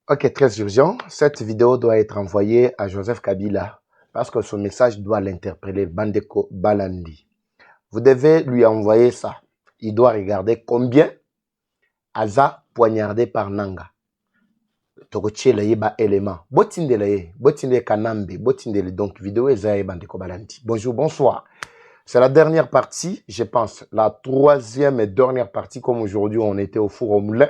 Ok, très urgent. Cette vidéo doit être envoyée à Joseph Kabila parce que son message doit l'interpeller. Bandeko Balandi. Vous devez lui envoyer ça. Il doit regarder combien Aza poignardé par Nanga. Tokotiela yeba élément. Botinde Kanambe, botinde donc vidéo Ezae Bandeko Balandi. Bonjour, bonsoir. C'est la dernière partie, je pense, la troisième et dernière partie, comme aujourd'hui on était au four au moulin,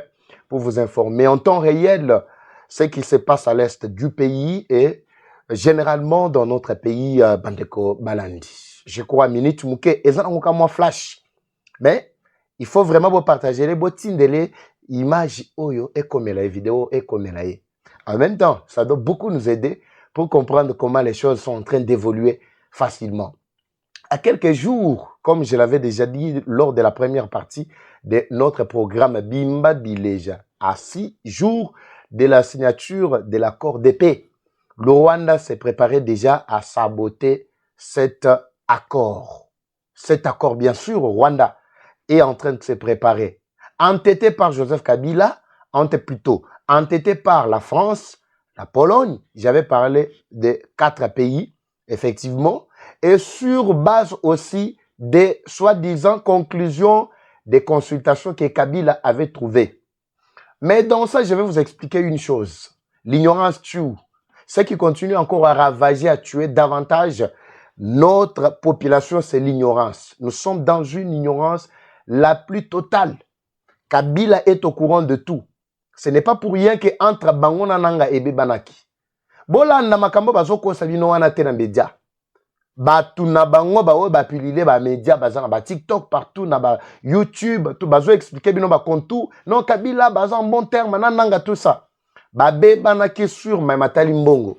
pour vous informer en temps réel ce qui se passe à l'est du pays et généralement dans notre pays, Bandeko Balandi. Je crois, minute mouke, et ça moi flash. Mais il faut vraiment vous partager les bottines les images oyo et comme la vidéo et comme la. En même temps, ça doit beaucoup nous aider pour comprendre comment les choses sont en train d'évoluer facilement. À quelques jours, comme je l'avais déjà dit lors de la première partie de notre programme Bimba Bileja, à 6 jours de la signature de l'accord de paix, le Rwanda s'est préparé déjà à saboter cet accord. Cet accord, bien sûr, au Rwanda est en train de se préparer. Entêté par Joseph Kabila, entêté par la France, la Pologne, j'avais parlé de 4 pays, effectivement, et sur base aussi des soi-disant conclusions des consultations que Kabila avait trouvées. Mais dans ça, je vais vous expliquer une chose. L'ignorance tue. Ce qui continue encore à ravager, à tuer davantage notre population, c'est l'ignorance. Nous sommes dans une ignorance la plus totale. Kabila est au courant de tout. Ce n'est pas pour rien que entre Bangona Nanga et Bebanaki. Bolanda makambo bazoko sabino wana tena media. Batu na bango ba pilile ba media bazanga ba TikTok partout na ba YouTube tout bazo expliquer bino ba contour non Kabila bazan bon terme nanga tout ça. Ba Bebanaki sur Matali Mbongo.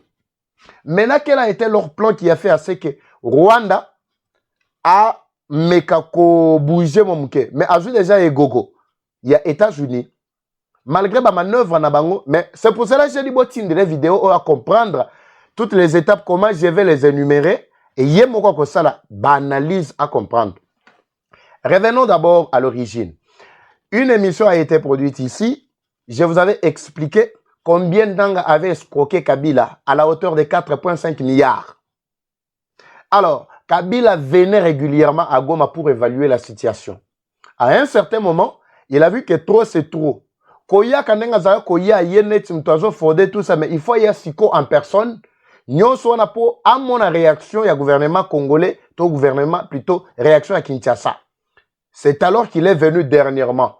Maintenant quel a été leur plan qui a fait à ce que Rwanda a mekako bouger mon mouke mais a vu déjà Egogo. Il y a États-Unis. Malgré ma manœuvre na bango, mais c'est pour cela que j'ai dit botine de les vidéos à comprendre toutes les étapes, comment je vais les énumérer et y a mon ça la analyse à comprendre. Revenons d'abord à l'origine. Une émission a été produite ici. Je vous avais expliqué combien d'Anga avait escroqué Kabila à la hauteur de 4,5 milliards. Alors, Kabila venait régulièrement à Goma pour évaluer la situation. À un certain moment, il a vu que trop c'est trop. Koya kanenga za koya yenet mtoazo fodé tout ça mais il faut y siko en personne. Nyonso wana po à mon réaction ya gouvernement congolais, to gouvernement plutôt réaction à Kinshasa. C'est alors qu'il est venu dernièrement.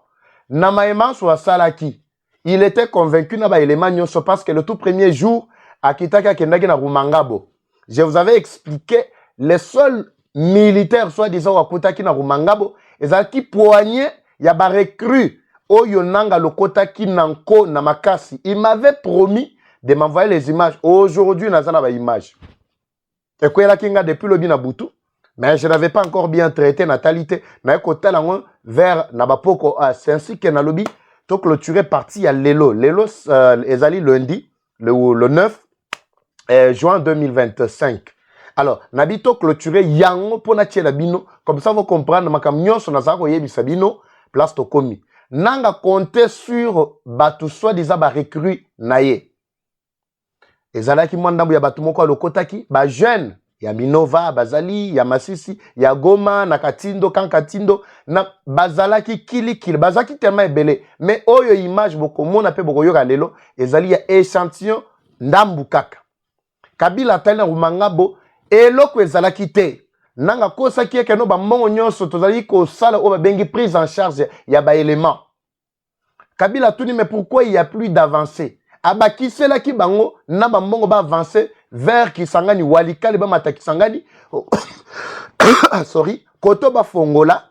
Namaema soit salaki. Il était convaincu na ba élément nyonso parce que le tout premier jour à Kitaka kendaki na Rumangabo. Je vous avais expliqué les seuls militaires soi-disant wakutaki na Rumangabo, ezaki poigné ya ba recrue Oyo nanga lokota ki nanko na makasi. Il m'avait promis de m'envoyer les images. Aujourd'hui, nazana ba images. Et quoi la kinga depuis le binabutu. Mais je n'avais pas encore bien traité natalité. Na kota lango vers nabapoko. C'est ainsi que na lobby. To clôturer partie à Lelo. Lelo ezali lundi, le 9 juin 2025. Alors, nabito clôturer yango pona tiela bino. Comme ça, vous comprendre makam nyonso nazako yebi sabino place to komi. Nanga compter sur batu soi-disant ba recrue naye. Ezalaki mwandambu ya batu moko lokotaki ba jeune ya Minova, Bazali, ya Masisi, ya Goma, na Katindo, Kankatindo, na bazalaki kili bazaki tellement ebele. Mais oyo image boko mona pe boko yoka lelo, ezali ya échantillon ndambu kaka. Kabila tali na Rumangabo eloko ezalaki te. Nanga kosa ki eke no ba mongo nyonso tozali ko sala o ba bengi prise en charge ya ba élément. Kabila tuni mais pourquoi il y a plus d'avancée? Abaki sela ki bango na ba mongo ba avancer vers Kisangani Walikali ba mata Kisangani. Sorry, koto ba fongola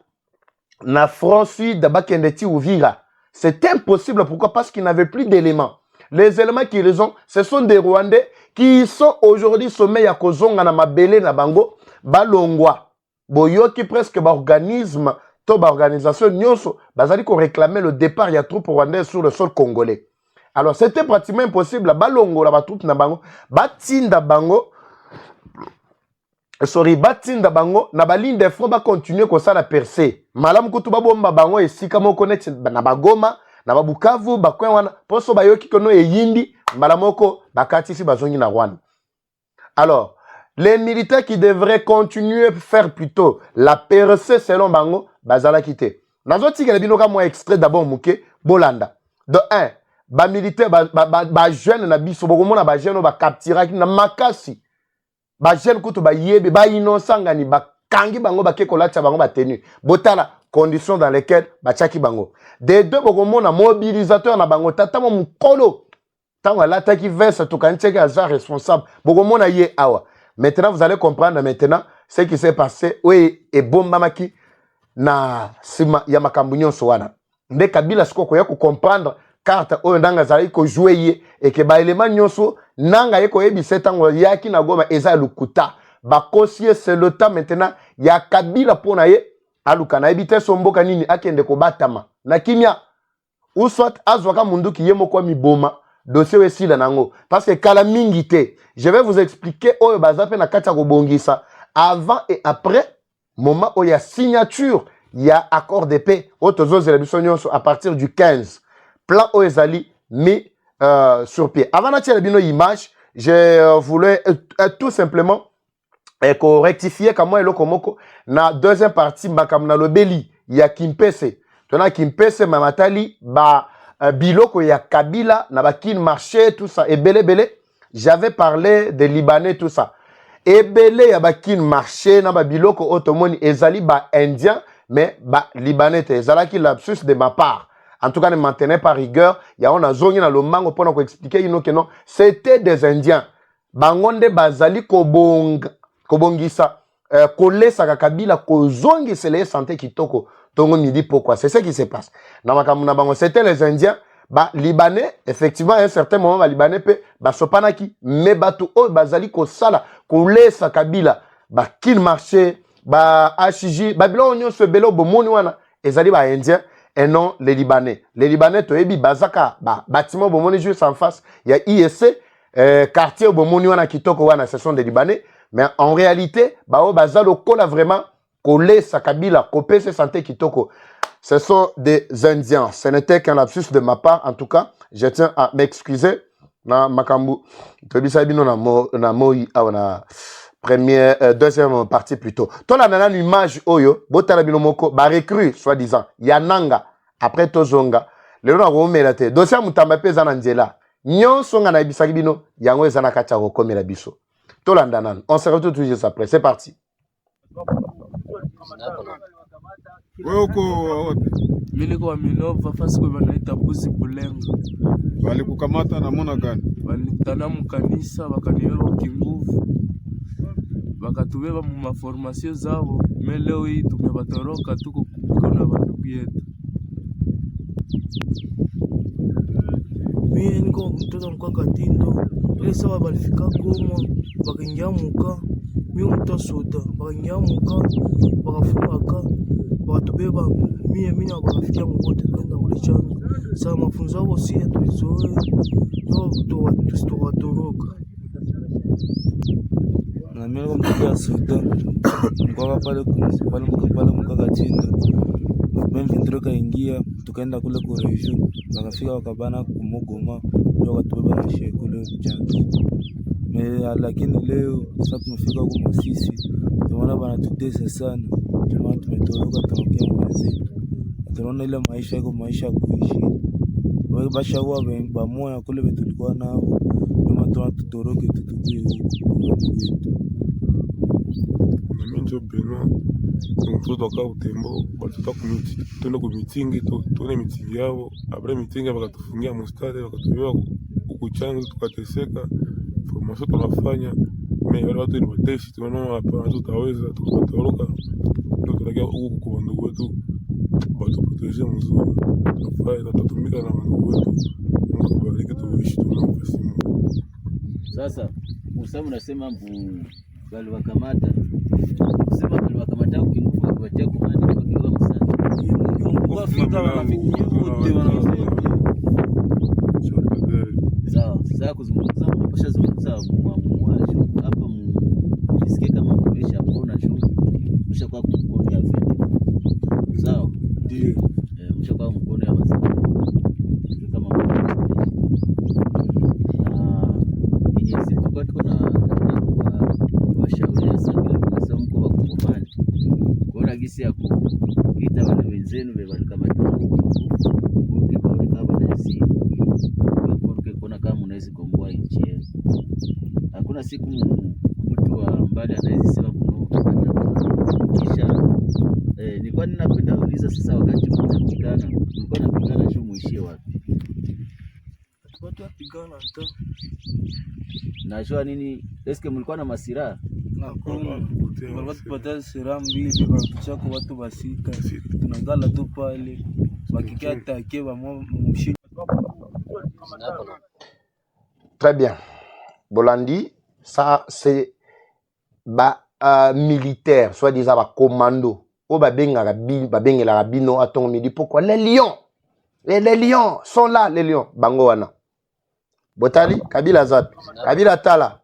na front sud ba kendeti Uvira. C'est impossible pourquoi? Parce qu'ils n'avaient plus d'éléments. Les éléments qu'ils ont, ce sont des Rwandais qui sont aujourd'hui sommet ya kozonga na mabele na bango. Balongwa boyoki presque ba organisme to ba organisation nyonso bazali ko réclamer le départ ya troupes rwandaises sur le sol congolais. Alors c'était pratiquement impossible balongo la ba troupes na bango batinda bango batinda bango na ba ligne de front ba continuer ko ça la percée malamu kutu ba bomba bango esika moko net na ba Goma na ba Bukavu ba kwen wana poso bayoki kono eyindi Malamoko, bakatisi bazongi na Rwanda. Alors, les militaires qui devraient continuer à faire plutôt la percée selon Bango, bazala quitté. Nazoti que binoka moi extrait d'abord mouké Bolanda. De 1, ba militaire ba jeune na biso bokomona ba jeune ba capturaki na makasi. Ba jeune kutu ba yebe ba innocent ngani ba kangi bango ba kekolatsa bango ba tenu. Botala conditions dans lesquelles ba tchaki bango. Des deux bokomona mobilisateur na bango tata mo mukolo. Tant l'attaque verse tout quand c'est responsable. Bokomona ye awa. Maintenant, vous allez comprendre maintenant ce qui s'est passé. Oui, et bombamaki na sima ya makambunyo soana. Nde Kabila skoko ya comprendre carte oyo ndanga zali ko jouer ye et que ba élément nyonso nanga yeko yebi setango yaki na goma eza lukuta. Ba kosie c'est le temps maintenant ya Kabila pona ye aluka na ebite somboka nini akende ko batama. Na kimia ou soit azwaka mundu ki yemo kwa miboma. Dossier aussi là nango parce que kala mingite je vais vous expliquer oyo bazape na kati ya kobongisa avant et après moment où il y a signature il y a accord de paix à partir du 15 plan ezali mis sur pied avant de tirer bino image je voulais tout simplement rectifier comment eloko moko na deuxième partie makamna lobeli ya Kimpese tona Kimpese mamatali ba biloko ya Kabila na bakin marché tout ça et belé j'avais parlé des Libanais tout ça et belé ya bakin marché na ba biloko otomoni ezali ba indien mais ba Libanais te ezalaki lapsus de ma part en tout cas ne maintenez pas rigueur ya on a zongi na lomango pona ko expliquer ino que non c'était des indiens bangonde bazali kobongisa kolesa Kabila kozongi sele santé kitoko. Midi pourquoi c'est ce qui se passe c'était les indiens ba libanais effectivement à un certain moment ba libanais pe ba sopanaki mais batu o bazali ko sala ko lesa Kabila ba kin marché ba HJ ba bilo onyo se belo bomoni wana ezali ba indien et non les libanais to ebi bazaka ba bâtiment bomoni juste en face il y a ISC quartier bomoni wana kitoko wana ce sont des libanais mais en réalité ba o bazalo kola vraiment Kolé Sakabila, Kopé se santé kitoko. Ce sont des Indiens. Ce n'était qu'un lapsus de ma part. En tout cas, je tiens à m'excuser. Na makambu. Tobisabino na moi na première deuxième partie plutôt. Toi là nana image oyo, botala bino moko ba recrue soi-disant. Yananga après tozonga. Lelo na ko melate. Dossier mutamba pe zana nzela. Nyonso nga na bisaki bino yango ezana kacha ko komela biso. Tolanda nan. On se retrouve tout juste après. C'est parti. Wewe uko wapi? Mimi niko wa Minova fasi kwa wanaita Buzi Bulenga. Walikukamata na mona gani? Walikutana mkanisa wakanibeba kinguvu. Wakatubeba mu maformasio zao. Mais leo hii tumebatoroka tuko na bandugu yetu. Mimi niko mtoto mkwa Katindo. Ile sawa balifika Goma wakaingia muka. Mimi mtoto soda wakanyamuka wakafumaka wakatubeba mimi na wakafikia mkote kwenda kule chanzo sasa mafunzo yao si tulizoe ndio tutawatoroka na mimi mtoto soda kwa pale mkakatinda mimi ndio ingia tukaenda kule kwa region wakafika wakabana kumugoma ndio wakatubeba na shehe kule chanzo. Lakini leo sasa tumefika huko sisi tunaona wanatutesa sana, tunaona tumetoroka tunakia mwenzetu, tunaona ile maisha yako maisha kuishi wewe basha huwa bamoya kule tulikuwa nao kama tunatoroke tutukie huko. Mimi ndio Beno mtoto kwa utembo batuta kumiti tuna ku meeting tuna meeting yao après meeting wakatufungia mustari wakatubeba ukuchanga tukateseka. Formation tunafanya mais watu ni wateshi tunaona hapa tutaweza tukatoroka tunakia huko kwa ndugu wetu bado proteger mzuri afai tutatumika na ndugu wetu Mungu kubariki tuishi tunafasi. Sasa usema unasema bali wakamata sema bali wakamata ukingufu kupatia kumandi kwa kiwa msana kwa fika wafiki wote wanasema sasa kuzungumza mpasha zungumza mwamuaje hapa mjisikie kama mlisha kuona show msha kwa mkono ya vita sawa ndio msha kwa mkono ya wazee kama benzenu balikamata burke kama nasi burke kuna kama unaweza komboa nchi yenu. Hakuna siku mtu wa mbali anaweza sema kisha nilikuwa ninapenda kuuliza sasa, wakati mnapigana mlikuwa napigana juu muishie wapi? Watu wapigana hata najua nini, eske mlikuwa na masiraha? walikuwa tupatia silaha mbili wakichako watu basita, tunangala tu pale wakikia take mshini. Très bien. Bolandi, ça c'est militaire, soit disant commando. Oh la bino attends midi. Pourquoi les lions sont là, les lions. Bangoana. Botali, Kabila Zap, Kabila Tala.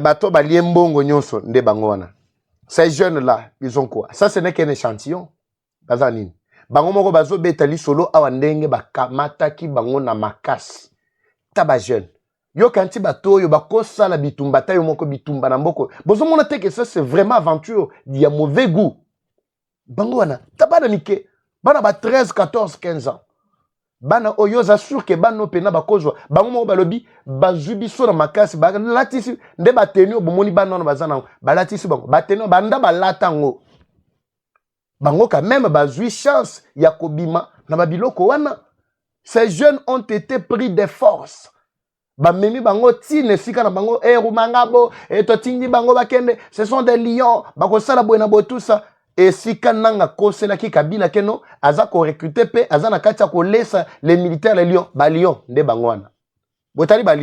Bato baliembongo nyonso nde bangoana. Ces jeunes là, ils ont quoi? Ça ce n'est qu'un échantillon. Bazanine. Bango moko bazo betali solo awandenge bakamata ki bango na makasi. Taba jeune. Yo kanti bato yo bakosa la bitumba ta yo moko bitumba na mboko. Bozo mona te que ça c'est vraiment aventure, il y a mauvais goût. Bango wana taba na mike. Bana ba 13, 14, 15 ans. Bana oyo za sûr que bano pena bakozwa. Bango moko balobi bazubi so na makasi ba latisi nde bateni obomoni bana na bazana ba latisi bango. Bateni banda ba latango. Bango quand même bazui chance ya kobima na babiloko wana. Ces jeunes ont été pris de force. Bamemi bango tine sika na bango rumangabo totingi bango bakende, ce sont des lions bakosala boena bo tout ça et sika nanga kosela ki Kabila keno aza ko recruter pe aza na kati ko lesa les militaires les lions ba lion nde bango wana botali ba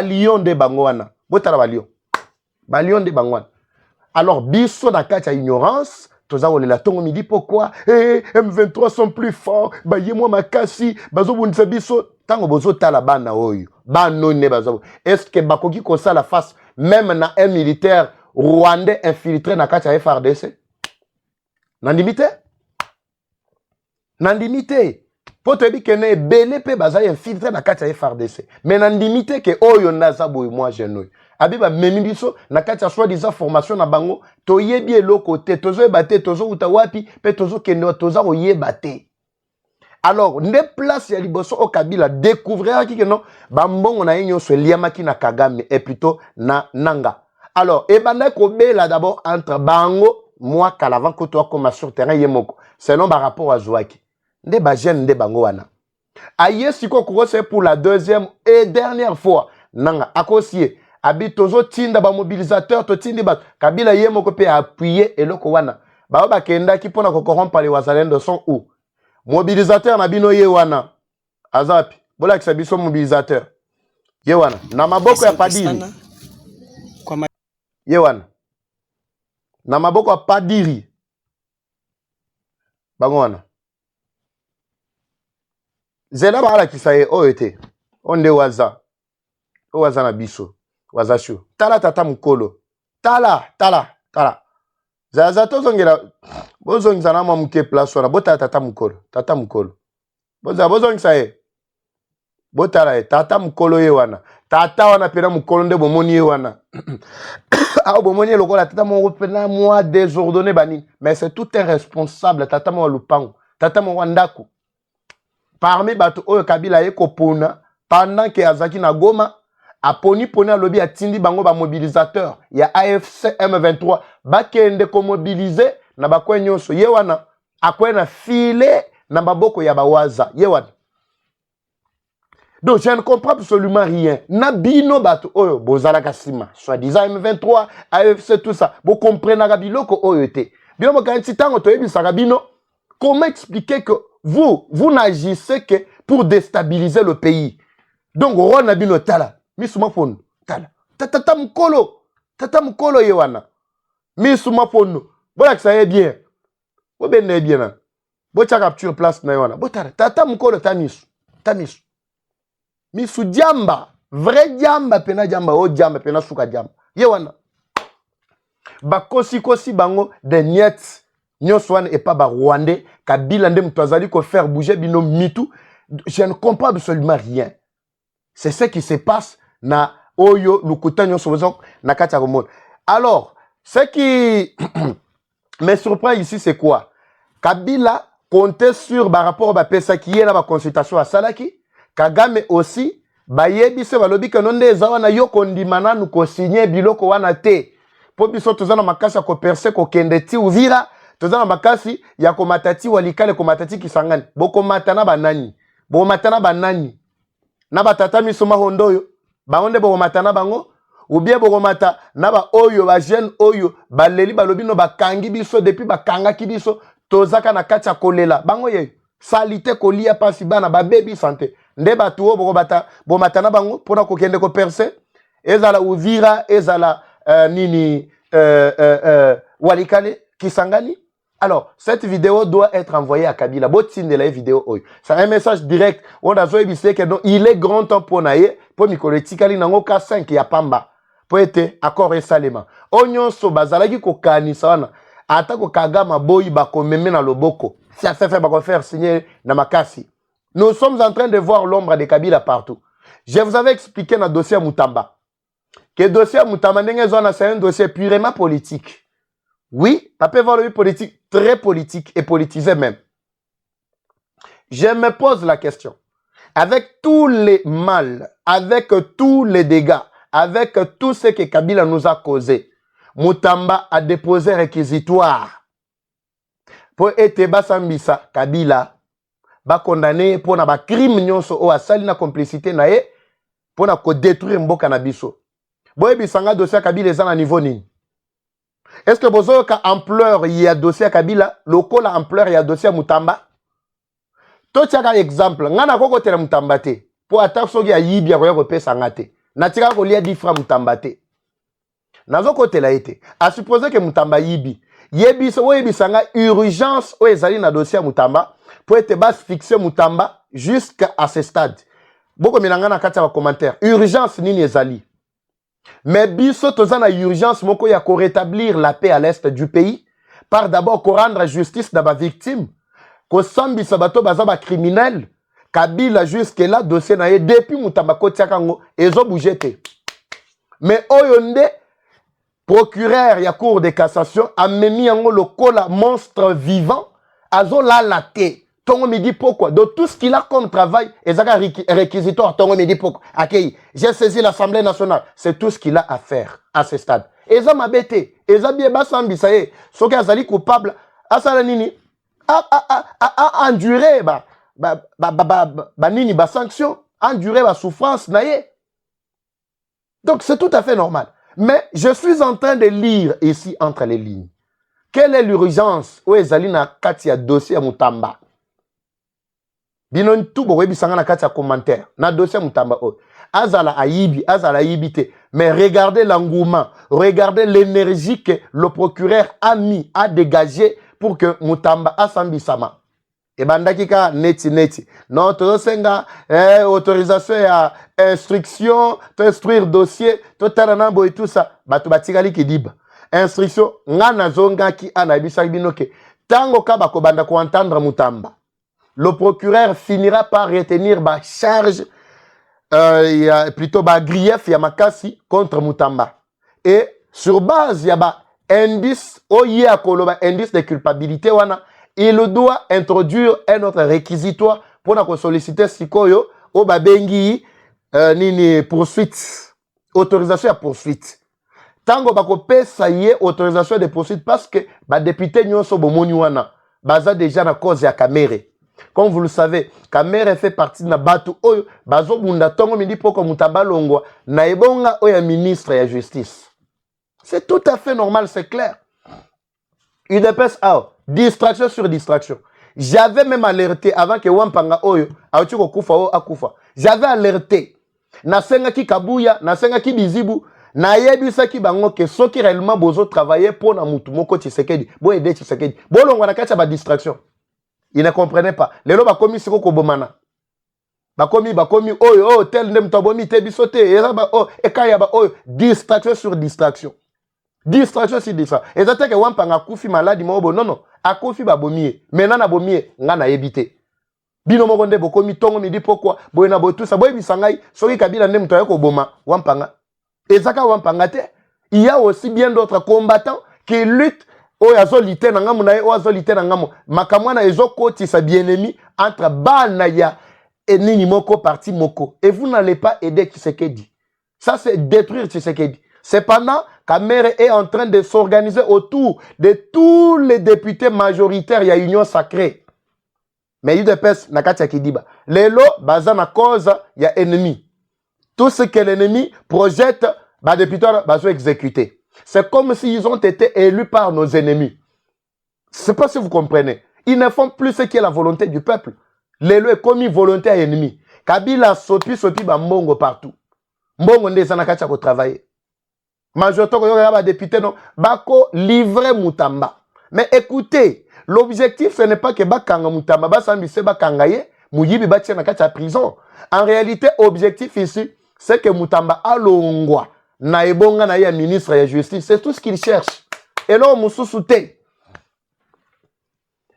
lion nde bango wana botala ba lion nde bango wana. Alors biso na kati ignorance toza olela tongo midi pourquoi M23 sont plus forts ba yemo makasi bazo bundisa biso tango bozo tala bana oyo bano ne bazo. Est-ce que bakoki ko ça la face même na un militaire rwandais infiltré na kati ya FRDC? Nandimité poto ebi kene belé pe baza infiltré na kati ya FRDC mais nandimité ke oyo naza boy moi jeune abiba memi biso na kati ya soit disant formation na bango toyebi eloko te tozo ebate tozo uta wapi pe tozo kende toza oyeba te. Alors ne place ya liboso o Kabila découvrir ki que non bambongo na yenyo so liamaki na Kagame et plutôt na Nanga. Alors ebanda ko bela d'abord entre bango moi kalavant ko to comme sur terrain yemoko selon par rapport à Zouaki nde ba jeune nde bango wana aye siko ko c'est pour la deuxième et dernière fois Nanga akosie abi tozo tinda ba mobilisateur to tindi ba Kabila yemoko pe appuyer eloko wana ba kenda ki pona ko corrompre les wazalendo sont où mobilisateur na bino ye wana azapi bola kisa biso mobilisateur ye wana na maboko ya padiri ye wana na maboko ya padiri bango wana zela bala kisa ye oete onde waza na biso waza shu tala tata mukolo tala zaza tozongela bozongisa na mwa muke place wana botala tata mukolo bozongisa ye botala ye tata mukolo ye wana tata wana pena mukolo nde bomoni ye wana ah bomoni ye lokola tata moko pena mwa désordonné banini mais c'est tout un responsable tata mwa lupango tata mwa ndako parmi bato oyo Kabila ye kopona pendant que azaki na Goma aponi alobi atindi bango ba mobilisateur ya AFC M23 bakende ko mobiliser na bakwe nyonso ye wana akwena file na maboko ya bawaza ye wana. Donc je ne comprends absolument rien. Nabino bato oyo bozala kasima soit disant M23 AFC tout ça vous comprenez na biloko oyo te bino mokanti tango toyebisaka bino comment expliquer que vous n'agissez que pour déstabiliser le pays. Donc rona bino tala misuma fono tala tata mukolo ye wana misuma fono bola que ça est bien bo benne bien na bo cha capture place na wana bo tata mukolo tamisu misu jamba vrai jamba pena jamba o jamba pena suka jamba ye wana bakosi bango de niet nyonso wana et pas ba rwandais Kabila nde mtu azali ko faire bouger bino mitu. Je ne comprends absolument rien. C'est ce qui se passe na oyo lukuta nyonso na kati ya. Alors ce qui me surprend ici c'est quoi? Kabila comptait sur par rapport à pesa qui est la consultation à Salaki. Kagame aussi bayebi se balobi que non des awana yo kondimana nous ko signer biloko wana te. Po biso tozana makasi ko percer ko kendeti Uvira, tozana makasi ya ko matati walikale ko matati Kisangani. Boko matana banani. Bo matana banani. Na batata miso mahondoyo. Baonde bo matana bango. Ou bien bo mata na ba oyo ba jeune oyo baleli balobi no bakangi biso depuis bakanga ki biso tozaka na kati ya kolela. Bango ye salite kolia pasi bana ba baby santé. Nde batu o bo bata bo matana bango pona ko kende ko percer. Ezala Uvira, ezala Walikale, Kisangani. Alors, cette vidéo doit être envoyée à Kabila. Botine de la vidéo. C'est un message direct. On a dit que il est grand temps pour naïe, pour Mikole Tikali nango K5 ya pamba. Pour être accord et salement. Onyon so bazalaki ko kanisa wana. Ata ko kagama boyi bako meme na loboko. Si a fait bako faire signer na makasi. Nous sommes en train de voir l'ombre de Kabila partout. Je vous avais expliqué dans le dossier Moutamba. Que le dossier Moutamba, c'est un dossier purement politique. Oui, ça peut voir le politique, très politique et politisé même. Je me pose la question. Avec tous les mal, avec tous les dégâts, avec tout ce que Kabila nous a causé, Moutamba a déposé réquisitoire pour être Bassambisa Kabila, ba condamné pour na ba crime nyonso o asali na complicité na ye pour na ko détruire mboka na biso. Boye bisanga dossier Kabila ezana niveau nini? Est-ce que bozo ka ampleur y a dossier Kabila, loko la ampleur y a dossier Moutamba? To tiaka exemple, ngana koko tele Moutamba te. Po ata soki ya yibi ya ko pesa ngate. Na tika ko lia 10 francs Moutamba te. Nazo kote la été. A supposer que Moutamba yibi. Yebi so yebi sanga urgence o ezali na dossier Moutamba pour être bas fixer Moutamba jusqu'à ce stade. Boko milanga na kati ya commentaire. Urgence nini ezali? Mais biso tozana urgence moko ya ko rétablir la paix à l'est du pays par d'abord ko rendre justice na ba victime, ko sambisa bato baza ba criminel. Kabila jusque là dossier na ye depuis Moutamba kotiaka ngo ezo bouger te. Mais oyonde procureur ya cour de cassation a memi yango lokola monstre vivant azo la laté. Tongo me dit pourquoi. De tout ce qu'il a comme travail, ezaka réquisitoire. Tongo me dit pourquoi. Akei, j'ai saisi l'Assemblée nationale. C'est tout ce qu'il a à faire à ce stade. Eza mabete, eza bien basambi ça y est. Soki azali coupable, asala nini? Endurer nini ba sanction, endurer ba souffrance na ye. Donc c'est tout à fait normal. Mais je suis en train de lire ici entre les lignes. Quelle est l'urgence où ezali na kati ya dossier Moutamba? Binon tout boye bisanga na kati ya commentaire na dossier Moutamba o. Azala ayibi te. Mais regardez l'engouement, regardez l'énergie que le procureur a mis à dégager pour que Moutamba asambisama. Et bandaki ka neti. Non, to senga autorisation ya instruction, to instruire dossier, to tarana boy tout ça. Bato batikali ki diba. Instruction ngana zonga ki anabisa binoke. Tango ka bako banda ko entendre Moutamba. Le procureur finira par retenir ma charge, plutôt ma grief, ya makasi contre Moutamba. Et sur base, il y a indice, indice de culpabilité, il doit introduire un autre réquisitoire pour solliciter Sikoyo, au babengi, nini poursuite, autorisation à poursuite. Tango bako pesa yé autorisation de poursuite parce que ba député nyonso bomoni wana baza déjà na cause ya Kamere. Comme vous le savez, Kamere fait partie de Batu Oyo, Bazo Bunda Tongo Midi Poko Moutamba Longwa, Naebonga Oya ministre et justice. C'est tout à fait normal, c'est clair. Une épaisse distraction sur distraction. J'avais même alerté avant que Wampanga Oyo, Aotuko Kufa o Akufa. J'avais alerté. Nasenga ki Kabuya, Nasenga ki Bizibu, Nayebisa ki Bango, que ceux qui réellement bozo travailler pour na Moutou Moko Tshisekedi, bo aider Tshisekedi. Bo Longwa Nakacha ba distraction. Il ne comprenait pas. Les gens bakomi siko kobomana. Bakomi oyo tel ndem tobomi te bisote. Oh ekaya ba oyo distraction sur distraction. Distraction sur distraction. Et ça que wampanga kufi maladi mobo non akufi ba bomie. Maintenant na bomie ngana ebité. Bino mokonde bokomi tongo midi pourquoi boyena bo tout ça boy bisangai soki Kabila ndem toya ko boma wampanga. Et ça ka wampanga te. Il y a aussi bien d'autres combattants qui luttent oyo azolite na ngamu na ye oyo azolite na ngamu makambo wana ezokotisa bien-aimé entre bana ya enini moko parti moko et vous n'allez pas aider Tshisekedi. Ça c'est détruire Tshisekedi. Cependant, Kamere est en train de s'organiser autour de tous les députés majoritaires ya Union Sacrée. Mais UDPS Nakatia Kidiba. Lelo baza na cause ya ennemi. Tout ce que l'ennemi projette, les députés vont exécuter. C'est comme s'ils ont été élus par nos ennemis. Je ne sais pas si vous comprenez. Ils ne font plus ce qui est la volonté du peuple. Lelo est comme une volonté à ennemi. Kabila sopi mbongo partout. Mbongo ndeza Nakatia ko travailler. Majorité de députés non bako livrer Mutamba. Mais écoutez, l'objectif ce n'est pas que bakanga Mutamba basambise bakangaye muyibi batia na kati ya prison. En réalité, objectif ici c'est que Mutamba alongwa na ebonga na ya ministre de la justice, c'est tout ce qu'il cherche. Et là mususu te.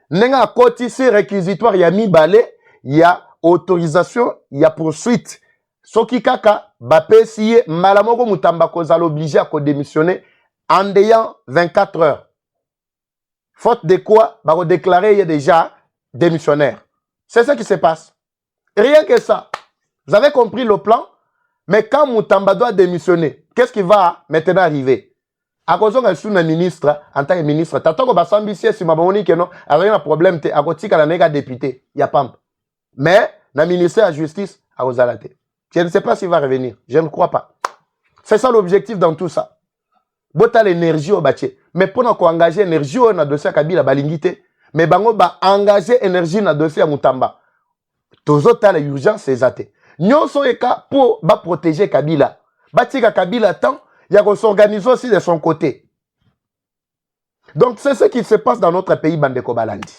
Nenga koti si réquisitoire ya mibale, ya autorisation, ya poursuite. Soki kaka bapesi ye malamoko Mutamba kozala obligé à démissionner en ayant 24 heures. Faute de quoi, va déclarer déjà démissionnaire. C'est ça qui se passe. Rien que ça. Vous avez compris le plan? Mais quand Mutamba doit démissionner, qu'est-ce qui va maintenant arriver? À cause de un ministre, en tant que ministre, t'attends que Sambissier, si ma bonne que non, avec un problème, à côté de la député, il y a pas. Mais, le ministère de la Justice, à Ozalate. Je ne sais pas s'il va revenir. Je ne crois pas. C'est ça l'objectif dans tout ça. Bota l'énergie au bâti. Mais pour nous engager l'énergie au dossier à Kabila balingité, mais bango ba engager énergie na dossier à Mutamba. Tous autres les urgences c'est até. Nous sommes cas pour ba protéger Kabila. Batika Kabila tant, il y a qu'on s'organise aussi de son côté. Donc c'est ce qui se passe dans notre pays Bandeko Balandi.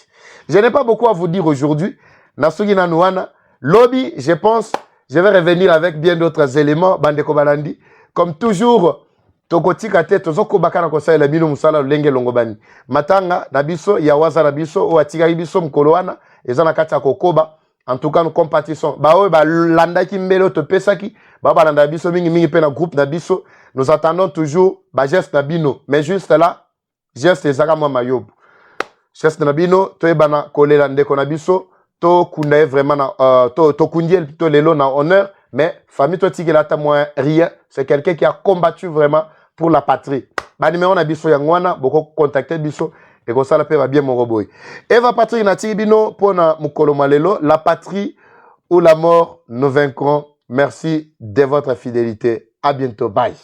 Je n'ai pas beaucoup à vous dire aujourd'hui. Nasugi Nanouana, lobby, je pense. Je vais revenir avec bien d'autres éléments, Bandeko Balandi. Comme toujours, tokotika te tozoko bakana kosa la bino musala lenge longobani. Matanga nabiso yawaza nabiso o atika biso mkoloana ezana kati ya kokoba. En tout cas nous compatissons. Ba o ba landa ki mbelo to pesaki, ba ba landa biso mingi pe na groupe nabiso. Nous attendons toujours ba geste nabino, mais juste là, geste ezaka mwa mayobu. Geste nabino to ebana kolela ndeko nabiso. To kunde vraiment na to kundiel to lelo na honneur mais famille to tikela ta moins rien c'est quelqu'un qui a combattu vraiment pour la patrie ba numéro na biso yangwana boko contacter biso et comme ça la paix va bien mon roboy Eva Patrick na tibino pona mukolo malelo la patrie ou la mort nous vaincrons merci de votre fidélité à bientôt bye.